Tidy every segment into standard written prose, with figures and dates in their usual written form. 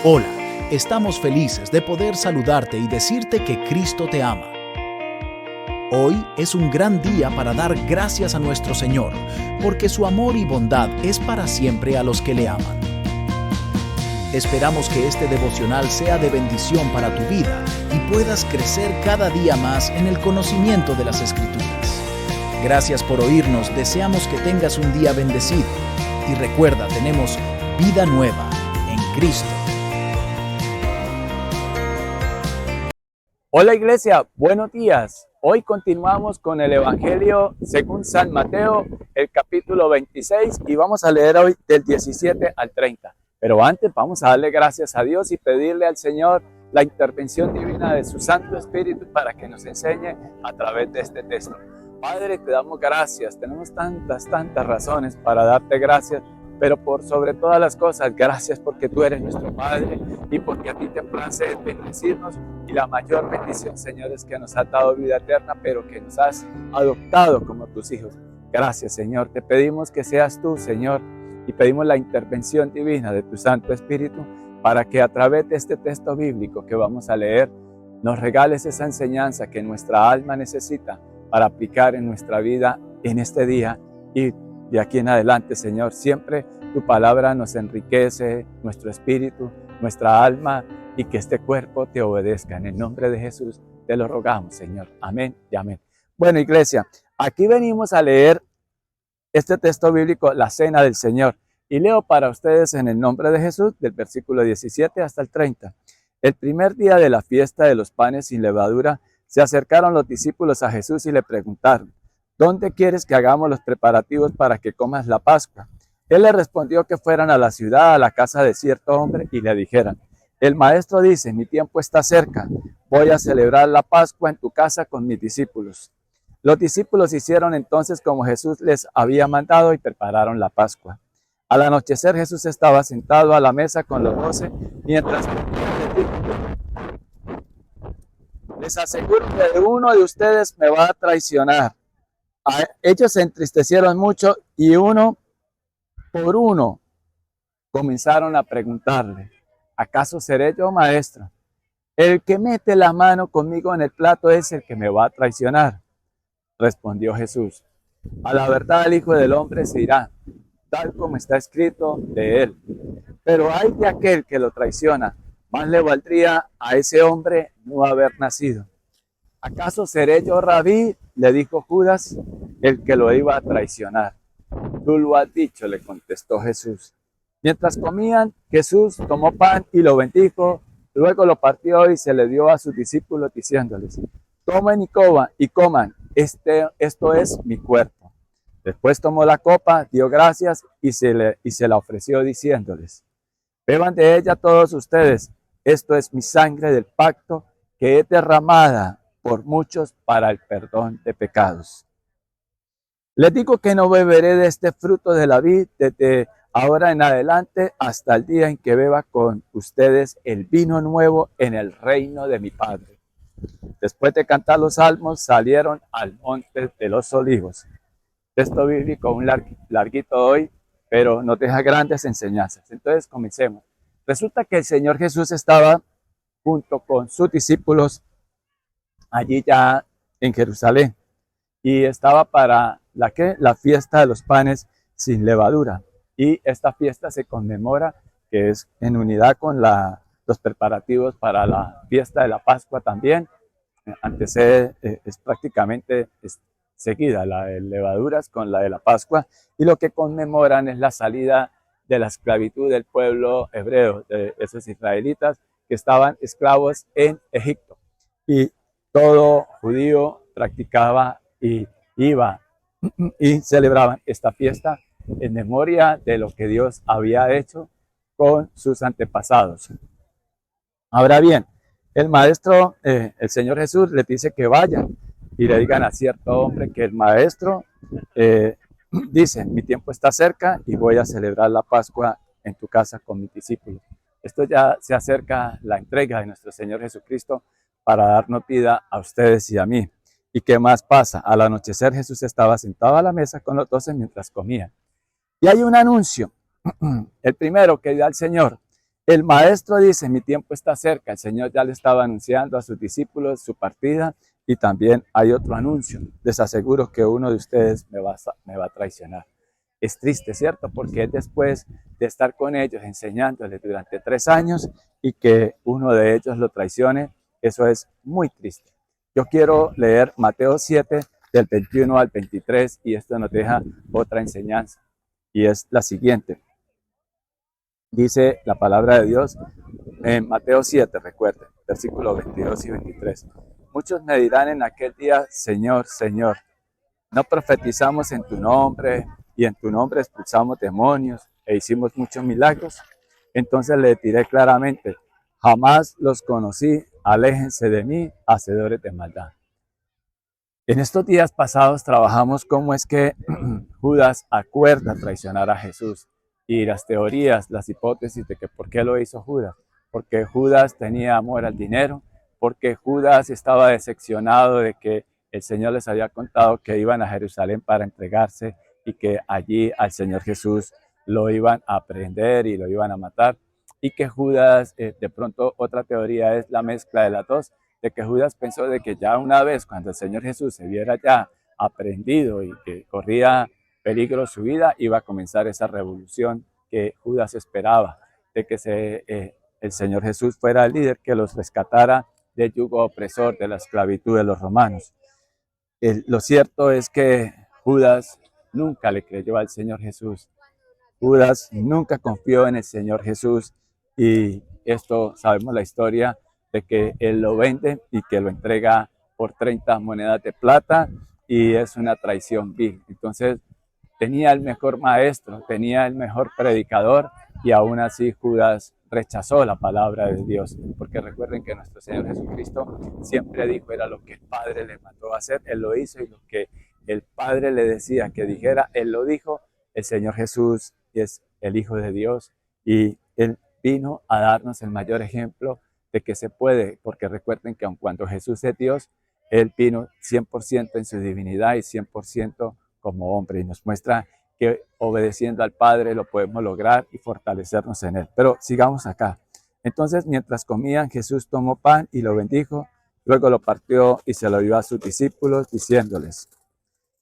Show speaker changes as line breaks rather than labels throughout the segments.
Hola, estamos felices de poder saludarte y decirte que Cristo te ama. Hoy es un gran día para dar gracias a nuestro Señor, porque su amor y bondad es para siempre a los que le aman. Esperamos que este devocional sea de bendición para tu vida y puedas crecer cada día más en el conocimiento de las Escrituras. Gracias por oírnos, deseamos que tengas un día bendecido. Y recuerda, tenemos vida nueva en Cristo.
Hola Iglesia, buenos días. Hoy continuamos con el Evangelio según San Mateo, el capítulo 26, y vamos a leer hoy del 17 al 30. Pero antes vamos a darle gracias a Dios y pedirle al Señor la intervención divina de su Santo Espíritu para que nos enseñe a través de este texto. Padre, te damos gracias. Tenemos tantas razones para darte gracias, pero por sobre todas las cosas, gracias porque tú eres nuestro Padre y porque a ti te place bendecirnos. Y la mayor bendición, Señor, es que nos has dado vida eterna, pero que nos has adoptado como tus hijos. Gracias, Señor. Te pedimos que seas tú, Señor, y pedimos la intervención divina de tu Santo Espíritu para que a través de este texto bíblico que vamos a leer, nos regales esa enseñanza que nuestra alma necesita para aplicar en nuestra vida en este día y de aquí en adelante, Señor. Siempre tu palabra nos enriquece nuestro espíritu, nuestra alma, y que este cuerpo te obedezca. En el nombre de Jesús te lo rogamos, Señor. Amén y amén. Bueno, Iglesia, aquí venimos a leer este texto bíblico, la Cena del Señor. Y leo para ustedes en el nombre de Jesús, del versículo 17 hasta el 30. El primer día de la fiesta de los panes sin levadura, se acercaron los discípulos a Jesús y le preguntaron: ¿dónde quieres que hagamos los preparativos para que comas la Pascua? Él le respondió que fueran a la ciudad, a la casa de cierto hombre, y le dijeran: el maestro dice, mi tiempo está cerca, voy a celebrar la Pascua en tu casa con mis discípulos. Los discípulos hicieron entonces como Jesús les había mandado y prepararon la Pascua. Al anochecer Jesús estaba sentado a la mesa con los 12, mientras les aseguro que uno de ustedes me va a traicionar. Ellos se entristecieron mucho y uno por uno comenzaron a preguntarle: ¿acaso seré yo, maestro? El que mete la mano conmigo en el plato es el que me va a traicionar. Respondió Jesús: a la verdad el Hijo del Hombre se irá, tal como está escrito de él. Pero ay de aquel que lo traiciona, más le valdría a ese hombre no haber nacido. ¿Acaso seré yo, Rabí? Le dijo Judas, el que lo iba a traicionar. Tú lo has dicho, le contestó Jesús. Mientras comían, Jesús tomó pan y lo bendijo, luego lo partió y se le dio a sus discípulos diciéndoles: tomen y coman, esto es mi cuerpo. Después tomó la copa, dio gracias y se la ofreció diciéndoles: beban de ella todos ustedes, esto es mi sangre del pacto que es derramada por muchos para el perdón de pecados. Les digo que no beberé de este fruto de la vid desde ahora en adelante hasta el día en que beba con ustedes el vino nuevo en el reino de mi Padre. Después de cantar los salmos, salieron al monte de los olivos. Texto bíblico un larguito hoy, pero nos deja grandes enseñanzas. Entonces comencemos. Resulta que el Señor Jesús estaba junto con sus discípulos allí ya en Jerusalén, y estaba para la fiesta de los panes sin levadura. Y esta fiesta se conmemora, que es en unidad con los preparativos para la fiesta de la Pascua también. Antecede, es prácticamente seguida la de levaduras con la de la Pascua, y lo que conmemoran es la salida de la esclavitud del pueblo hebreo, de esos israelitas que estaban esclavos en Egipto. Y todo judío practicaba y iba y celebraban esta fiesta en memoria de lo que Dios había hecho con sus antepasados. Ahora bien, el maestro, el Señor Jesús les dice que vayan y le digan a cierto hombre que el maestro dice: mi tiempo está cerca y voy a celebrar la Pascua en tu casa con mis discípulos. Esto ya se acerca la entrega de nuestro Señor Jesucristo para darnos vida a ustedes y a mí. ¿Y qué más pasa? Al anochecer Jesús estaba sentado a la mesa con los 12 mientras comían. Y hay un anuncio, el primero que da el Señor: El maestro dice, mi tiempo está cerca. El Señor ya le estaba anunciando a sus discípulos su partida y también hay otro anuncio. Les aseguro que uno de ustedes me va a traicionar. Es triste, ¿cierto? Porque es después de estar con ellos enseñándoles durante 3 años y que uno de ellos lo traicione, eso es muy triste. Yo quiero leer Mateo 7 del 21 al 23 y esto nos deja otra enseñanza y es la siguiente. Dice la palabra de Dios en Mateo 7, recuerden, versículos 22 y 23. Muchos me dirán en aquel día, Señor, Señor, ¿no profetizamos en tu nombre y en tu nombre expulsamos demonios e hicimos muchos milagros? Entonces le diré claramente, jamás los conocí, aléjense de mí, hacedores de maldad. En estos días pasados trabajamos cómo es que Judas acuerda traicionar a Jesús y las teorías, las hipótesis de que por qué lo hizo Judas. Porque Judas tenía amor al dinero, porque Judas estaba decepcionado de que el Señor les había contado que iban a Jerusalén para entregarse y que allí al Señor Jesús lo iban a prender y lo iban a matar. Y que Judas, de pronto otra teoría es la mezcla de las dos, de que Judas pensó de que ya una vez cuando el Señor Jesús se viera ya aprendido y que corría peligro su vida, iba a comenzar esa revolución que Judas esperaba, de que el Señor Jesús fuera el líder que los rescatara del yugo opresor de la esclavitud de los romanos. Lo cierto es que Judas nunca le creyó al Señor Jesús. Judas nunca confió en el Señor Jesús y esto sabemos la historia de que él lo vende y que lo entrega por 30 monedas de plata y es una traición vil. Entonces tenía el mejor maestro, tenía el mejor predicador y aún así Judas rechazó la palabra de Dios, porque recuerden que nuestro Señor Jesucristo siempre dijo, era lo que el Padre le mandó a hacer, Él lo hizo y lo que el Padre le decía que dijera, Él lo dijo. El Señor Jesús es el Hijo de Dios y Él vino a darnos el mayor ejemplo de que se puede, porque recuerden que aun cuando Jesús es Dios, Él vino 100% en su divinidad y 100% como hombre y nos muestra que obedeciendo al Padre lo podemos lograr y fortalecernos en Él. Pero sigamos acá. Entonces, mientras comían, Jesús tomó pan y lo bendijo, luego lo partió y se lo dio a sus discípulos, diciéndoles,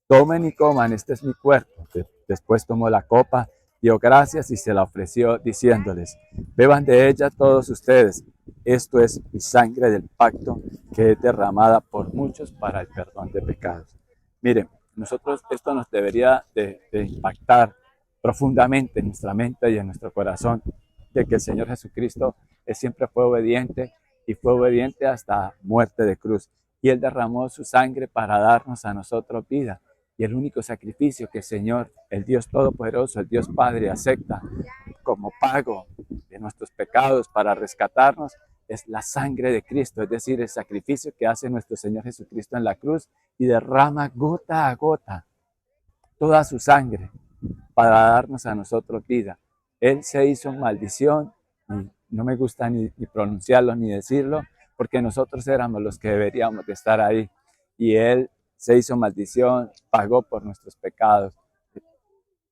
tomen y coman, este es mi cuerpo. Después tomó la copa, dio gracias y se la ofreció, diciéndoles, beban de ella todos ustedes. Esto es mi sangre del pacto que es derramada por muchos para el perdón de pecados. Miren, nosotros esto nos debería de impactar profundamente en nuestra mente y en nuestro corazón, de que el Señor Jesucristo siempre fue obediente y fue obediente hasta muerte de cruz. Y Él derramó su sangre para darnos a nosotros vida. Y el único sacrificio que el Señor, el Dios Todopoderoso, el Dios Padre, acepta como pago de nuestros pecados para rescatarnos es la sangre de Cristo, es decir, el sacrificio que hace nuestro Señor Jesucristo en la cruz y derrama gota a gota toda su sangre para darnos a nosotros vida. Él se hizo maldición, y no me gusta ni pronunciarlo ni decirlo, porque nosotros éramos los que deberíamos de estar ahí. Y Él se hizo maldición, pagó por nuestros pecados,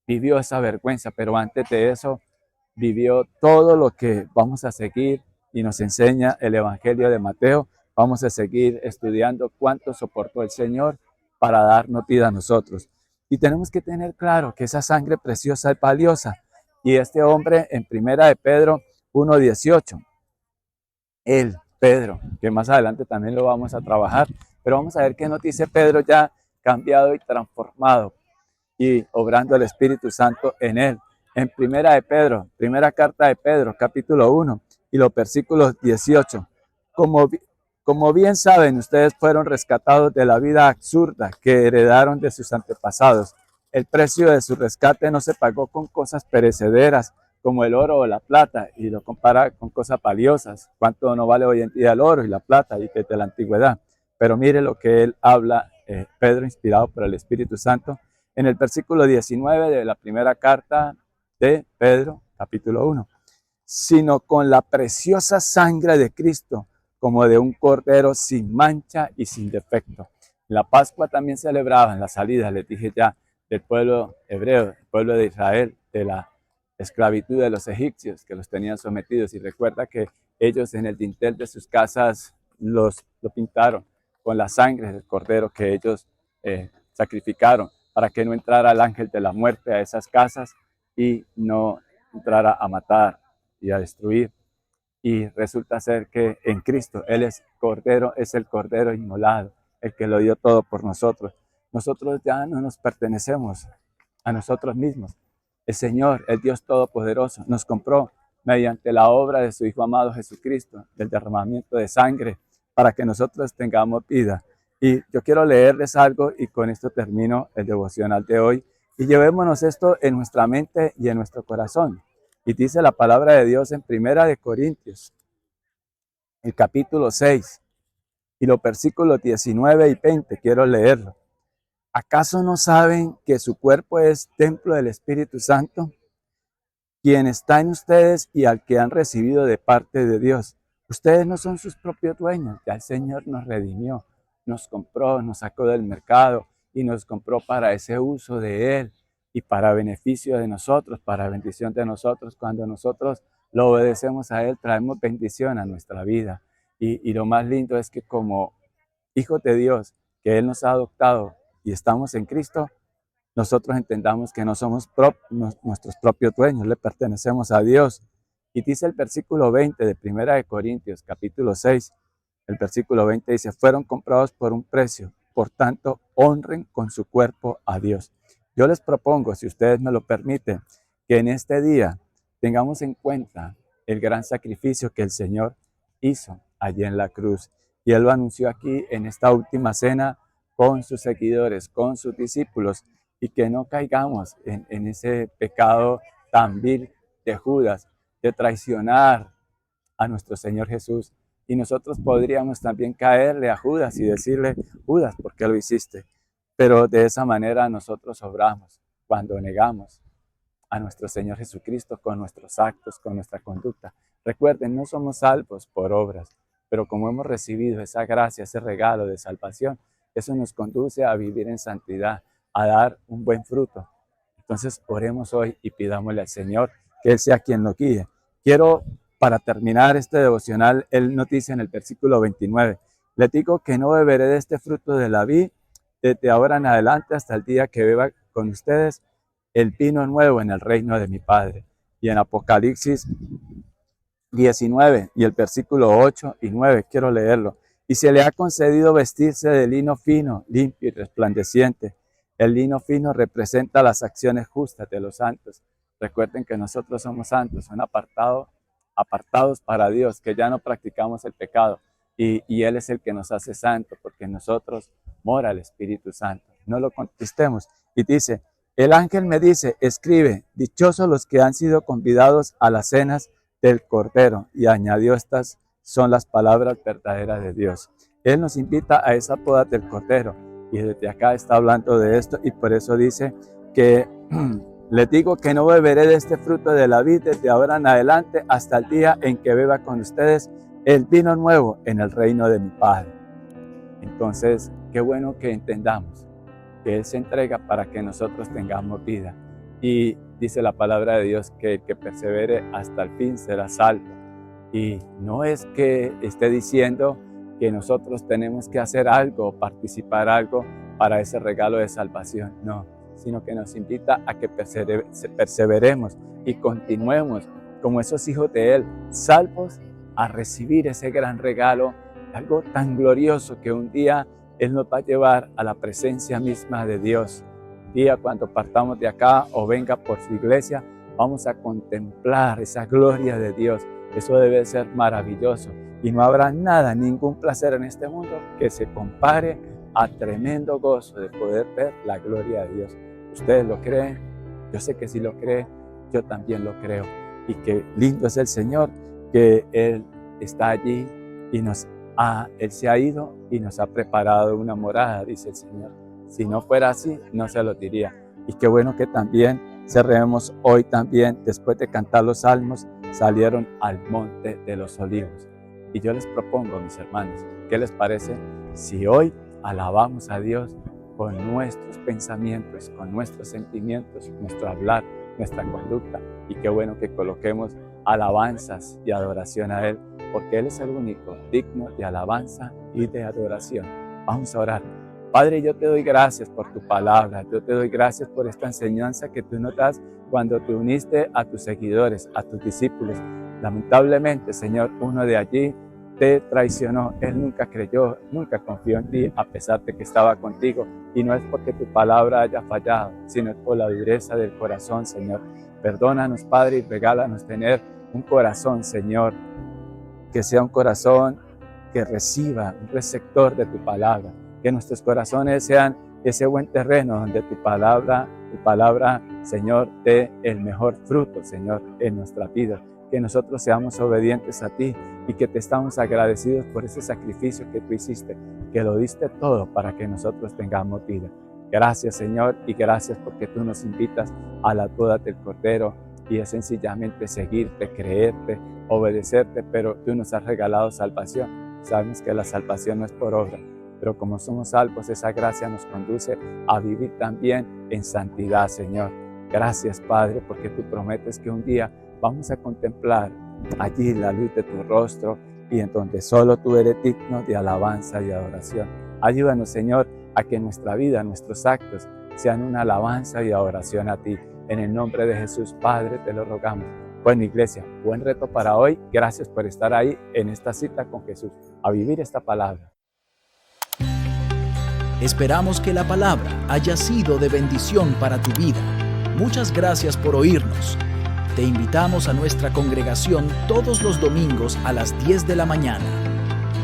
vivió esa vergüenza, pero antes de eso vivió todo lo que vamos a seguir y nos enseña el Evangelio de Mateo. Vamos a seguir estudiando cuánto soportó el Señor para darnos vida a nosotros. Y tenemos que tener claro que esa sangre preciosa es valiosa. Y este hombre en Primera de Pedro 1:18, él, Pedro, que más adelante también lo vamos a trabajar, pero vamos a ver qué nos dice Pedro ya cambiado y transformado y obrando el Espíritu Santo en él. En Primera de Pedro, primera carta de Pedro, capítulo 1 y los versículos 18. Como bien saben, ustedes fueron rescatados de la vida absurda que heredaron de sus antepasados. El precio de su rescate no se pagó con cosas perecederas como el oro o la plata, y lo compara con cosas valiosas. ¿Cuánto no vale hoy en día el oro y la plata y desde la antigüedad? Pero mire lo que él habla, Pedro, inspirado por el Espíritu Santo, en el versículo 19 de la primera carta de Pedro, capítulo 1. Sino con la preciosa sangre de Cristo, como de un cordero sin mancha y sin defecto. La Pascua también celebraban la salida, les dije ya, del pueblo hebreo, del pueblo de Israel, esclavitud de los egipcios que los tenían sometidos. Y recuerda que ellos en el dintel de sus casas lo pintaron con la sangre del cordero que ellos sacrificaron para que no entrara el ángel de la muerte a esas casas y no entrara a matar y a destruir. Y resulta ser que en Cristo Él es Cordero, es el Cordero inmolado, el que lo dio todo por nosotros. Nosotros ya no nos pertenecemos a nosotros mismos. El Señor, el Dios Todopoderoso, nos compró mediante la obra de su Hijo amado Jesucristo, del derramamiento de sangre, para que nosotros tengamos vida. Y yo quiero leerles algo y con esto termino el devocional de hoy. Y llevémonos esto en nuestra mente y en nuestro corazón. Y dice la palabra de Dios en Primera de Corintios, el capítulo 6, y los versículos 19 y 20, quiero leerlo. ¿Acaso no saben que su cuerpo es templo del Espíritu Santo, quien está en ustedes y al que han recibido de parte de Dios? Ustedes no son sus propios dueños, ya el Señor nos redimió, nos compró, nos sacó del mercado y nos compró para ese uso de Él y para beneficio de nosotros, para bendición de nosotros. Cuando nosotros lo obedecemos a Él, traemos bendición a nuestra vida. Y lo más lindo es que como hijos de Dios, que Él nos ha adoptado y estamos en Cristo, nosotros entendamos que no somos nuestros propios dueños, le pertenecemos a Dios. Y dice el versículo 20 de Primera de Corintios, capítulo 6, el versículo 20 dice, fueron comprados por un precio, por tanto, honren con su cuerpo a Dios. Yo les propongo, si ustedes me lo permiten, que en este día tengamos en cuenta el gran sacrificio que el Señor hizo allí en la cruz. Y Él lo anunció aquí en esta última cena con sus seguidores, con sus discípulos, y que no caigamos en ese pecado tan vil de Judas, de traicionar a nuestro Señor Jesús. Y nosotros podríamos también caerle a Judas y decirle, Judas, ¿por qué lo hiciste? Pero de esa manera nosotros obramos cuando negamos a nuestro Señor Jesucristo con nuestros actos, con nuestra conducta. Recuerden, no somos salvos por obras, pero como hemos recibido esa gracia, ese regalo de salvación, eso nos conduce a vivir en santidad, a dar un buen fruto. Entonces oremos hoy y pidámosle al Señor que Él sea quien nos guíe. Quiero, para terminar este devocional, Él nos dice en el versículo 29, les digo que no beberé de este fruto de la vid desde ahora en adelante hasta el día que beba con ustedes el vino nuevo en el reino de mi Padre. Y en Apocalipsis 19 y el versículo 8 y 9, quiero leerlo. Y se le ha concedido vestirse de lino fino, limpio y resplandeciente. El lino fino representa las acciones justas de los santos. Recuerden que nosotros somos santos, son apartados para Dios, que ya no practicamos el pecado. Y Él es el que nos hace santos, porque en nosotros mora el Espíritu Santo. No lo contestemos. Y dice, el ángel me dice, escribe, dichosos los que han sido convidados a las cenas del Cordero. Y añadió, estas son las palabras verdaderas de Dios. Él nos invita a esa boda del Cordero. Y desde acá está hablando de esto y por eso dice que les digo que no beberé de este fruto de la vid desde ahora en adelante hasta el día en que beba con ustedes el vino nuevo en el reino de mi Padre. Entonces, qué bueno que entendamos que Él se entrega para que nosotros tengamos vida. Y dice la palabra de Dios que el que persevere hasta el fin será salvo. Y no es que esté diciendo que nosotros tenemos que hacer algo o participar algo para ese regalo de salvación, no, sino que nos invita a que perseveremos y continuemos como esos hijos de Él, salvos a recibir ese gran regalo, algo tan glorioso que un día Él nos va a llevar a la presencia misma de Dios. Un día cuando partamos de acá o venga por su iglesia, vamos a contemplar esa gloria de Dios. Eso debe ser maravilloso. Y no habrá nada, ningún placer en este mundo que se compare a tremendo gozo de poder ver la gloria de Dios. ¿Ustedes lo creen? Yo sé que si lo creen, yo también lo creo. Y qué lindo es el Señor, que Él está allí y Él se ha ido y nos ha preparado una morada, dice el Señor. Si no fuera así, no se lo diría. Y qué bueno que también cerremos hoy también, después de cantar los salmos, salieron al monte de los olivos. Y yo les propongo, mis hermanos, ¿qué les parece si hoy alabamos a Dios con nuestros pensamientos, con nuestros sentimientos, nuestro hablar, nuestra conducta? Y qué bueno que coloquemos alabanzas y adoración a Él, porque Él es el único digno de alabanza y de adoración. Vamos a orar. Padre, yo te doy gracias por tu palabra, yo te doy gracias por esta enseñanza que tú nos das cuando te uniste a tus seguidores, a tus discípulos. Lamentablemente, Señor, uno de allí te traicionó, él nunca creyó, nunca confió en ti, a pesar de que estaba contigo. Y no es porque tu palabra haya fallado, sino por la dureza del corazón, Señor. Perdónanos, Padre, y regálanos tener un corazón, Señor, que sea un corazón que reciba, un receptor de tu palabra. Que nuestros corazones sean ese buen terreno donde tu palabra, Señor, dé el mejor fruto, Señor, en nuestra vida. Que nosotros seamos obedientes a ti y que te estamos agradecidos por ese sacrificio que tú hiciste, que lo diste todo para que nosotros tengamos vida. Gracias, Señor, y gracias porque tú nos invitas a la boda del Cordero y es sencillamente seguirte, creerte, obedecerte, pero tú nos has regalado salvación. Sabemos que la salvación no es por obra, pero como somos salvos, esa gracia nos conduce a vivir también en santidad, Señor. Gracias, Padre, porque tú prometes que un día vamos a contemplar allí la luz de tu rostro y en donde solo tú eres digno de alabanza y adoración. Ayúdanos, Señor, a que nuestra vida, nuestros actos sean una alabanza y adoración a ti. En el nombre de Jesús, Padre, te lo rogamos. Bueno, iglesia, buen reto para hoy. Gracias por estar ahí en esta cita con Jesús, a vivir esta palabra.
Esperamos que la palabra haya sido de bendición para tu vida. Muchas gracias por oírnos. Te invitamos a nuestra congregación todos los domingos a las 10 de la mañana.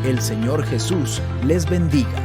El Señor Jesús les bendiga.